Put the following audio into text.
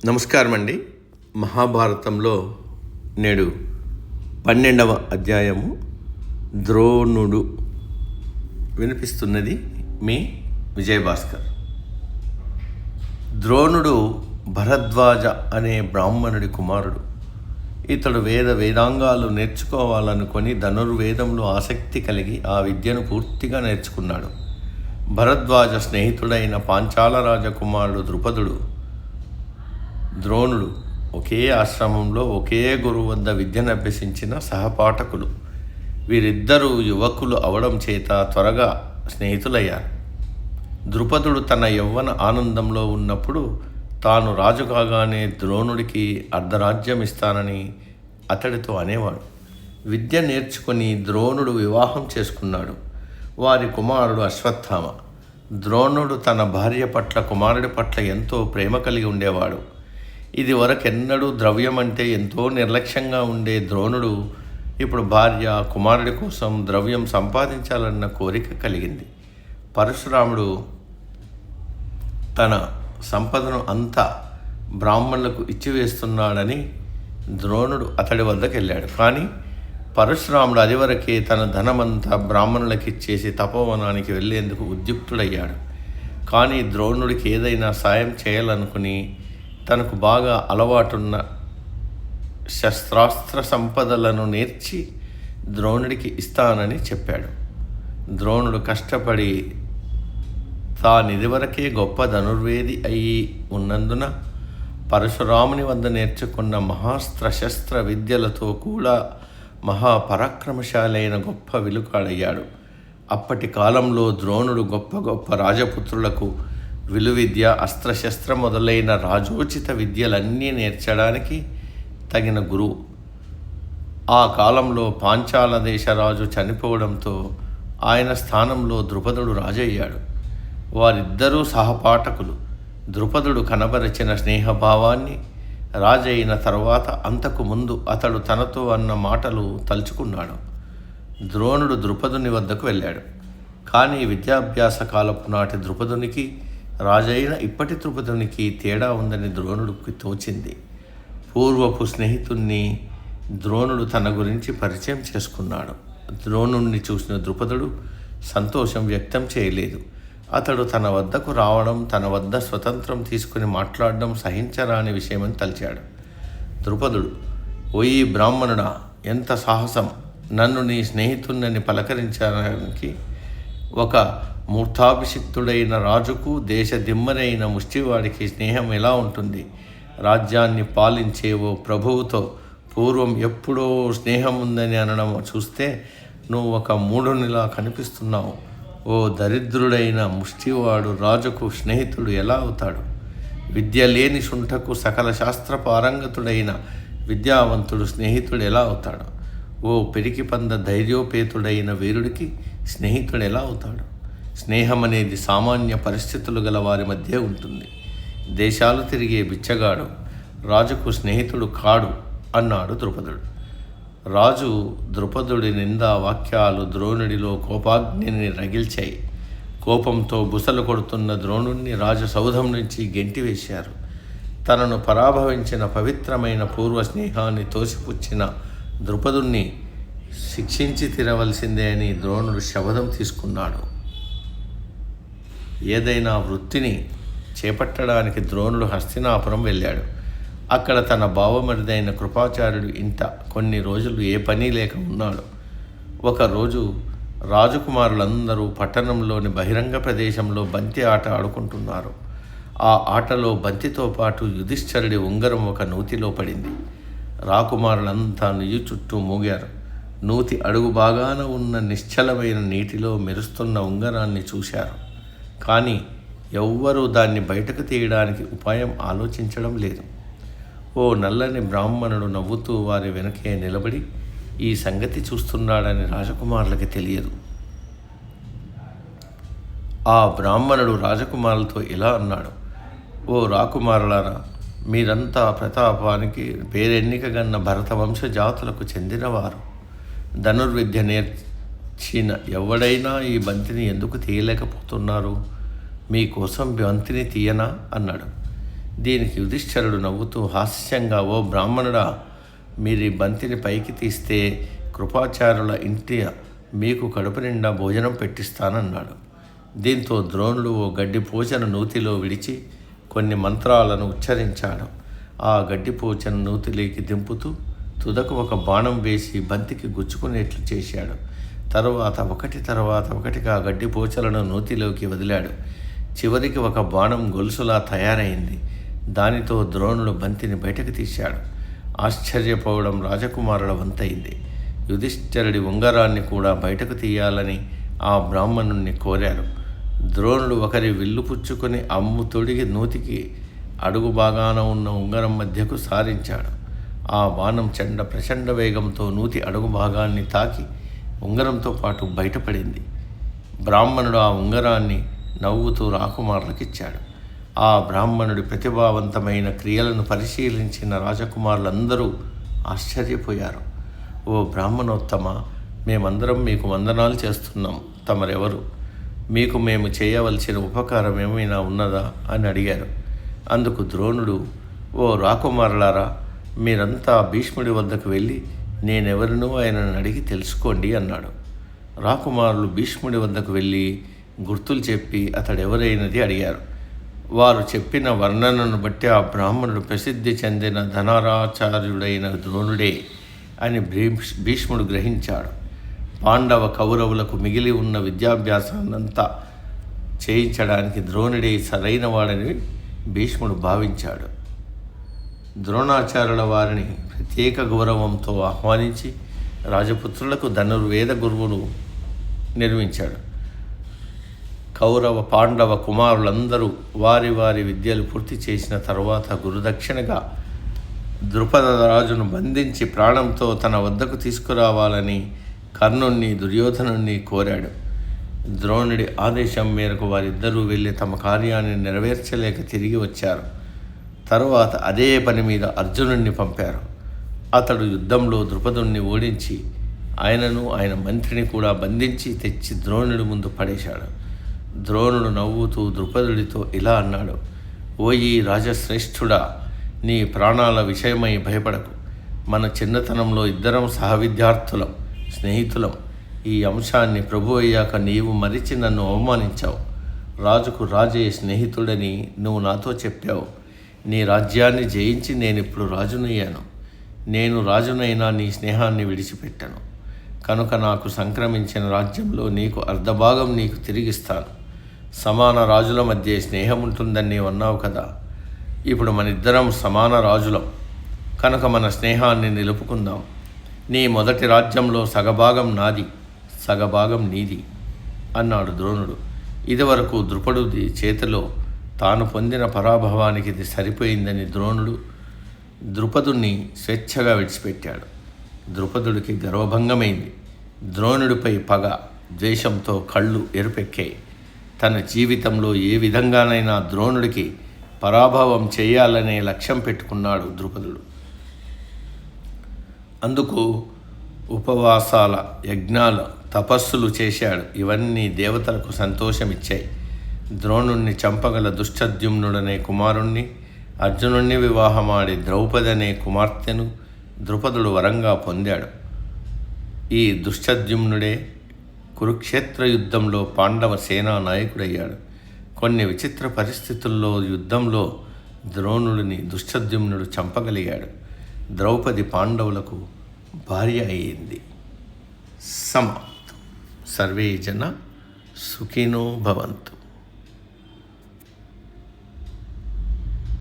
నమస్కారం అండి. మహాభారతంలో నేడు 12వ అధ్యాయము ద్రోణుడు వినిపిస్తున్నది మీ విజయభాస్కర్. ద్రోణుడు భరద్వాజ అనే బ్రాహ్మణుడి కుమారుడు. ఇతడు వేదాంగాలు నేర్చుకోవాలనుకొని ధనుర్వేదంలో ఆసక్తి కలిగి ఆ విద్యను పూర్తిగా నేర్చుకున్నాడు. భరద్వాజ స్నేహితుడైన పాంచాల రాజకుమారుడు ద్రోణుడు ఒకే ఆశ్రమంలో ఒకే గురువు వద్ద విద్యను అభ్యసించిన సహపాఠకులు. వీరిద్దరూ యువకులు అవడం చేత త్వరగా స్నేహితులయ్యారు. ద్రుపదుడు తన యవ్వన ఆనందంలో ఉన్నప్పుడు తాను రాజు కాగానే ద్రోణుడికి అర్ధరాజ్యం ఇస్తానని అతడితో అనేవాడు. విద్య నేర్చుకొని ద్రోణుడు వివాహం చేసుకున్నాడు. వారి కుమారుడు అశ్వత్థామ. ద్రోణుడు తన భార్య పట్ల కుమారుడి పట్ల ఎంతో ప్రేమ కలిగి ఉండేవాడు. ఇది వరకెన్నడూ ద్రవ్యం అంటే ఎంతో నిర్లక్ష్యంగా ఉండే ద్రోణుడు ఇప్పుడు భార్య కుమారుడి కోసం ద్రవ్యం సంపాదించాలన్న కోరిక కలిగింది. పరశురాముడు తన సంపదను అంతా బ్రాహ్మణులకు ఇచ్చివేస్తున్నాడని ద్రోణుడు అతడి వద్దకు వెళ్ళాడు. కానీ పరశురాముడు అదివరకే తన ధనమంతా బ్రాహ్మణులకు ఇచ్చేసి తపోవనానికి వెళ్ళేందుకు ఉద్యుక్తుడయ్యాడు. కానీ ద్రోణుడికి ఏదైనా సాయం చేయాలనుకుని తనకు బాగా అలవాటున్న శస్త్రాస్త్ర సంపదలను నేర్చి ద్రోణుడికి ఇస్తానని చెప్పాడు. ద్రోణుడు కష్టపడి తానిదివరకే గొప్ప ధనుర్వేది అయి ఉన్నందున పరశురాముని వద్ద నేర్చుకున్న మహాస్త్రశస్త్ర విద్యలతో కూడా మహాపరాక్రమశాలైన గొప్ప విలుకాడయ్యాడు. అప్పటి కాలంలో ద్రోణుడు గొప్ప గొప్ప రాజపుత్రులకు విలువిద్య, అస్త్రశస్త్ర మొదలైన రాజోచిత విద్యలన్నీ నేర్చడానికి తగిన గురువు. ఆ కాలంలో పాంచాల దేశ రాజు చనిపోవడంతో ఆయన స్థానంలో ద్రుపదుడు రాజయ్యాడు. వారిద్దరూ సహపాఠకులు. ద్రుపదుడు కనబరచిన స్నేహభావాన్ని రాజైన తర్వాత అంతకు ముందు అతడు తనతో అన్న మాటలు తలుచుకున్నాడు. ద్రోణుడు ద్రుపదుని వద్దకు వెళ్ళాడు. కానీ విద్యాభ్యాస కాలపు నాటి ద్రుపదునికి రాజైన ఇప్పటి ద్రుపదునికి తేడా ఉందని ద్రోణుడికి తోచింది. పూర్వపు స్నేహితుణ్ణి ద్రోణుడు తన గురించి పరిచయం చేసుకున్నాడు. ద్రోణుణ్ణి చూసిన ద్రుపదుడు సంతోషం వ్యక్తం చేయలేదు. అతడు తన వద్దకు రావడం, తన వద్ద స్వతంత్రం తీసుకుని మాట్లాడడం సహించరాని విషయమని తలిచాడు. ద్రుపదుడు, ఓయి బ్రాహ్మణుడా, ఎంత సాహసం! నన్ను నీ స్నేహితుణ్ణని పలకరించడానికి ఒక మూర్ధాభిషిక్తుడైన రాజుకు దేశ దిమ్మరైన ముష్టివాడికి స్నేహం ఎలా ఉంటుంది? రాజ్యాన్ని పాలించే ఓ ప్రభువుతో పూర్వం ఎప్పుడో స్నేహం ఉందని అనడం చూస్తే నువ్వు ఒక మూఢునిలా కనిపిస్తున్నావు. ఓ దరిద్రుడైన ముష్టివాడు రాజుకు స్నేహితుడు ఎలా అవుతాడు? విద్య లేని శుంఠకు సకల శాస్త్ర పారంగతుడైన విద్యావంతుడు స్నేహితుడు ఎలా అవుతాడు? ఓ పెరికి పంద ధైర్యోపేతుడైన వీరుడికి స్నేహితుడు ఎలా అవుతాడు? స్నేహం అనేది సామాన్య పరిస్థితులు గల వారి మధ్య ఉంటుంది. దేశాలు తిరిగే బిచ్చగాడు రాజుకు స్నేహితుడు కాడు అన్నాడు ద్రుపదుడు. రాజు ద్రుపదుడి నిందా వాక్యాలు ద్రోణుడిలో కోపాగ్నిని రగిల్చాయి. కోపంతో బుసలు కొడుతున్న ద్రోణుణ్ణి రాజసౌధం నుంచి గెంటివేశారు. తనను పరాభవించిన పవిత్రమైన పూర్వ స్నేహాన్ని తోసిపుచ్చిన ద్రుపదుణ్ణి శిక్షించి తీరవలసిందే అని ద్రోణుడు శపథం తీసుకున్నాడు. ఏదైనా వృత్తిని చేపట్టడానికి ద్రోణుడు హస్తినాపురం వెళ్ళాడు. అక్కడ తన బావమరిదైన కృపాచార్యుడు ఇంట కొన్ని రోజులు ఏ పని లేక ఉన్నాడు. ఒకరోజు రాజకుమారులందరూ పట్టణంలోని బహిరంగ ప్రదేశంలో బంతి ఆట ఆడుకుంటున్నారు. ఆ ఆటలో బంతితో పాటు యుధిష్ఠరుడి ఉంగరం ఒక నూతిలో పడింది. రాకుమారులంతా నుయ్యి చుట్టూ మూగారు. నూతి అడుగు భాగాన ఉన్న నిశ్చలమైన నీటిలో మెరుస్తున్న ఉంగరాన్ని చూశారు. కానీ ఎవ్వరూ దాన్ని బయటకు తీయడానికి ఉపాయం ఆలోచించడం లేదు. ఓ నల్లని బ్రాహ్మణుడు నవ్వుతూ వారి వెనకే నిలబడి ఈ సంగతి చూస్తున్నాడని రాజకుమారులకి తెలియదు. ఆ బ్రాహ్మణుడు రాజకుమారులతో ఇలా అన్నాడు, ఓ రాకుమారులారా, మీరంతా ప్రతాపానికి పేరెన్నికగన్న భరత వంశజాతులకు చెందినవారు. ధనుర్విద్య నేర్చిన ఎవడైనా ఈ బంతిని ఎందుకు తీయలేకపోతున్నారు? మీకోసం బంతిని తీయనా అన్నాడు. దీనికి యుధిష్ఠిరుడు నవ్వుతూ హాస్యంగా, ఓ బ్రాహ్మణుడా, మీరు ఈ బంతిని పైకి తీస్తే కృపాచార్యుల ఇంటి మీకు కడుపు నిండా భోజనం పెట్టిస్తానన్నాడు. దీంతో ద్రోణుడు ఓ గడ్డిపోచను నూతిలో విడిచి కొన్ని మంత్రాలను ఉచ్చరించాడు. ఆ గడ్డిపోచను నూతిలోకి దింపుతూ తుదకు ఒక బాణం వేసి బంతికి గుచ్చుకునేట్లు చేశాడు. తర్వాత ఒకటిగా గడ్డిపోచలను నూతిలోకి వదిలాడు. చివరికి ఒక బాణం గొలుసులా తయారైంది. దానితో ద్రోణుడు బంతిని బయటకు తీశాడు. ఆశ్చర్యపోవడం రాజకుమారుల వంతైంది. యుధిష్ఠిరుడి ఉంగరాన్ని కూడా బయటకు తీయాలని ఆ బ్రాహ్మణుణ్ణి కోరారు. ద్రోణుడు ఒకరి విల్లు పుచ్చుకొని అమ్ము తొడిగి నూతికి అడుగు భాగాన ఉన్న ఉంగరం మధ్యకు సారించాడు. ఆ బాణం ప్రచండ వేగంతో నూతి అడుగు భాగాన్ని తాకి ఉంగరంతో పాటు బయటపడింది. బ్రాహ్మణుడు ఆ ఉంగరాన్ని నవ్వుతూ రాకుమారులకిచ్చాడు. ఆ బ్రాహ్మణుడి ప్రతిభావంతమైన క్రియలను పరిశీలించిన రాజకుమారులందరూ ఆశ్చర్యపోయారు. ఓ బ్రాహ్మణోత్తమ, మేమందరం మీకు వందనాలు చేస్తున్నాం. తమరెవరు? మీకు మేము చేయవలసిన ఉపకారం ఏమైనా ఉన్నదా అని అడిగారు. అందుకు ద్రోణుడు, ఓ రాకుమారులారా, మీరంతా భీష్ముడి వద్దకు వెళ్ళి నేనెవరినో ఆయనను అడిగి తెలుసుకోండి అన్నాడు. రాకుమారులు భీష్ముడి వద్దకు వెళ్ళి గుర్తులు చెప్పి అతడెవరైనది అడిగారు. వారు చెప్పిన వర్ణనను బట్టి ఆ బ్రాహ్మణుడు ప్రసిద్ధి చెందిన ధనరాచార్యుడైన ద్రోణుడే అని భీష్ముడు గ్రహించాడు. పాండవ కౌరవులకు మిగిలి ఉన్న విద్యాభ్యాసాన్నంతా చేయించడానికి ద్రోణుడే సరైన వాడని భీష్ముడు భావించాడు. ద్రోణాచార్యుల వారిని ప్రత్యేక గౌరవంతో ఆహ్వానించి రాజపుత్రులకు ధనుర్వేద గురువును నిర్మించాడు. కౌరవ పాండవ కుమారులందరూ వారి వారి విద్యలు పూర్తి చేసిన తరువాత గురుదక్షిణగా ద్రుపద రాజును బంధించి ప్రాణంతో తన వద్దకు తీసుకురావాలని కర్ణుణ్ణి, దుర్యోధనుణ్ణి కోరాడు. ద్రోణుడి ఆదేశం మేరకు వారిద్దరూ వెళ్ళి తమ కార్యాన్ని నెరవేర్చలేక తిరిగి వచ్చారు. తరువాత అదే పని మీద అర్జునుణ్ణి పంపారు. అతడు యుద్ధంలో ద్రుపదుణ్ణి ఓడించి ఆయనను ఆయన మంత్రిని కూడా బంధించి తెచ్చి ద్రోణుడి ముందు పడేశాడు. ద్రోణుడు నవ్వుతూ ద్రుపదుడితో ఇలా అన్నాడు, ఓయి రాజశ్రేష్ఠుడా, నీ ప్రాణాల విషయమై భయపడకు. మన చిన్నతనంలో ఇద్దరం సహవిద్యార్థులం, స్నేహితులం. ఈ అంశాన్ని ప్రభు అయ్యాక నీవు మరిచి నన్ను అవమానించావు. రాజుకు రాజే స్నేహితుడని నువ్వు నాతో చెప్పావు. నీ రాజ్యాన్ని జయించి నేనిప్పుడు రాజునయ్యాను. నేను రాజునైనా నీ స్నేహాన్ని విడిచిపెట్టాను. కనుక నాకు సంక్రమించిన రాజ్యంలో నీకు అర్ధభాగం నీకు తిరిగిస్తాను. సమాన రాజుల మధ్య స్నేహం ఉంటుందని నీవు అన్నావు కదా. ఇప్పుడు మనిద్దరం సమాన రాజులం. కనుక మన స్నేహాన్ని నిలుపుకుందాం. నీ మొదటి రాజ్యంలో సగభాగం నాది, సగభాగం నీది అన్నాడు ద్రోణుడు. ఇదివరకు ద్రుపదుడి చేతిలో తాను పొందిన పరాభవానికి ఇది సరిపోయిందని ద్రోణుడు ద్రుపదుణ్ణి స్వేచ్ఛగా విడిచిపెట్టాడు. ద్రుపదుడికి గర్వభంగమైంది. ద్రోణుడిపై పగ, ద్వేషంతో కళ్ళు ఎరుపెక్కాయి. తన జీవితంలో ఏ విధంగానైనా ద్రోణుడికి పరాభవం చేయాలనే లక్ష్యం పెట్టుకున్నాడు ద్రుపదుడు. అందుకు ఉపవాసాల, యజ్ఞాల, తపస్సులు చేశాడు. ఇవన్నీ దేవతలకు సంతోషమిచ్చాయి. ద్రోణుణ్ణి చంపగల దుష్టద్యుమ్నుడనే కుమారుణ్ణి, అర్జునుణ్ణి వివాహమాడి ద్రౌపది అనే కుమార్తెను ద్రుపదుడు వరంగా పొందాడు. ఈ దుష్టద్యుమ్నుడే కురుక్షేత్ర యుద్ధంలో పాండవ సేనా నాయకుడయ్యాడు. కొన్ని విచిత్ర పరిస్థితుల్లో యుద్ధంలో ద్రోణుడిని దుష్టద్యుమ్నుడు చంపగలిగాడు. ద్రౌపది పాండవులకు భార్య అయింది. సమాప్తం. సర్వే జన సుఖినో భవంతు.